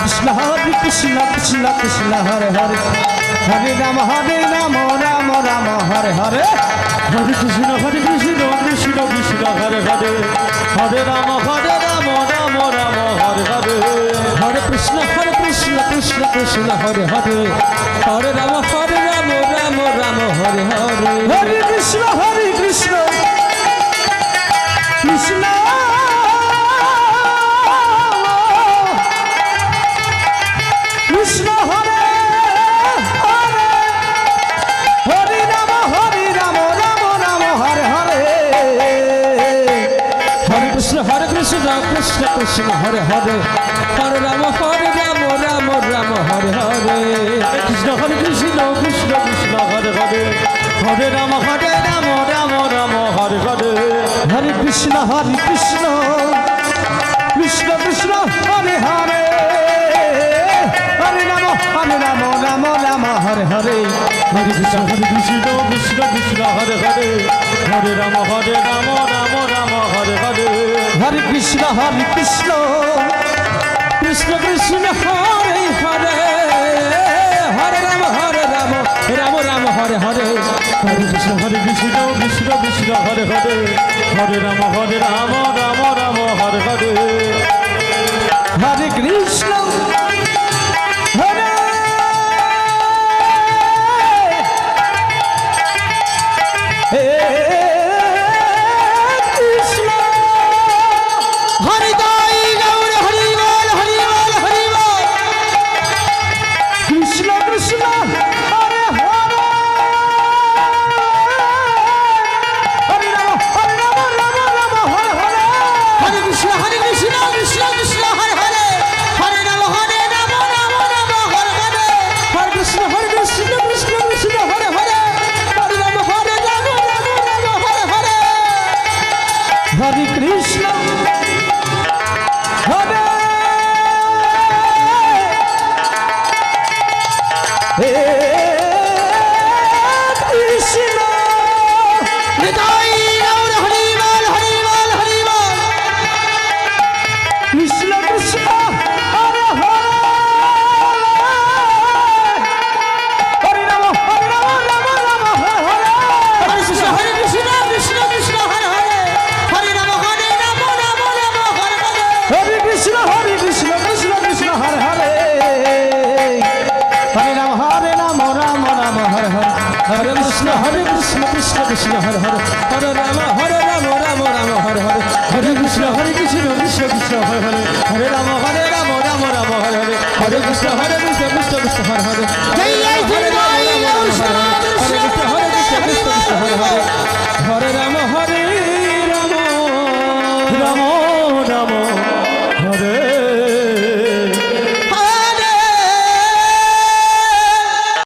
কৃষ্ণ কৃষ্ণ কৃষ্ণ হরে হরে হরে রাম রাম রাম হরে হরে হরে কৃষ্ণ কৃষ্ণ কৃষ্ণ হরে হরে হরে রাম রাম রাম হরে হরে হরে কৃষ্ণ কৃষ্ণ কৃষ্ণ হরে হরে হরে রাম রাম রাম হরে হরে হরে কৃষ্ণ কৃষ্ণ কৃষ্ণ হরে হরে হরে রাম রাম রাম হরে হরে হরে কৃষ্ণ কৃষ্ণ কৃষ্ণ হরে হরে হরে রাম রাম রাম হরে হরে কৃষ্ণ কৃষ্ণ কৃষ্ণ হরে হরে হরে রাম রাম রাম হরে হরে হরে কৃষ্ণ কৃষ্ণ কৃষ্ণ হরে হরে হরে রাম রাম হরে হরে হরে কৃষ্ণ কৃষ্ণ কৃষ্ণ হরে হরে হরে রাম রাম রাম হরে হরে হরে কৃষ্ণ কৃষ্ণ কৃষ্ণ হরে হরে হরে রাম রাম হরে হরে হরে কৃষ্ণ কৃষ্ণ কৃষ্ণ হরে হরে হরে রাম রাম রাম হরে হরে হরে কৃষ্ণ হরে কৃষ্ণ হরি দাই গৌর হরি বল হরি বল হরি বল কৃষ্ণ কৃষ্ণ হরে হরে হরি রাম রাম হরে হরে হরে কৃষ্ণ কৃষ্ণ কৃষ্ণ হরে হরে হরে রাম রাম রাম হরে হরে হরে কৃষ্ণ কৃষ্ণ কৃষ্ণ হরে হরে হরে রাম রাম হরে হরে হরে কৃষ্ণ হরে কৃষ্ণ নিতাই গৌর হরি বল হরি বল হরি বল কৃষ্ণ কৃষ্ণ হরে হরে হরি রাম রাম হরে হরে হরে কৃষ্ণ কৃষ্ণ কৃষ্ণ হরে হরে হরে রাম রাম হরে হরে হরে কৃষ্ণ কৃষ্ণ হরে হরে হরে রাম রাম হরে হরে হরে কৃষ্ণ কৃষ্ণ কৃষ্ণ হরে হরে হরে রাম রাম হরে হরে হরে কৃষ্ণ কৃষ্ণ কৃষ্ণ হরে হরে হরে রাম রাম রাম হরে হরে হরে কৃষ্ণ কৃষ্ণ কৃষ্ণ হরে হরে জয়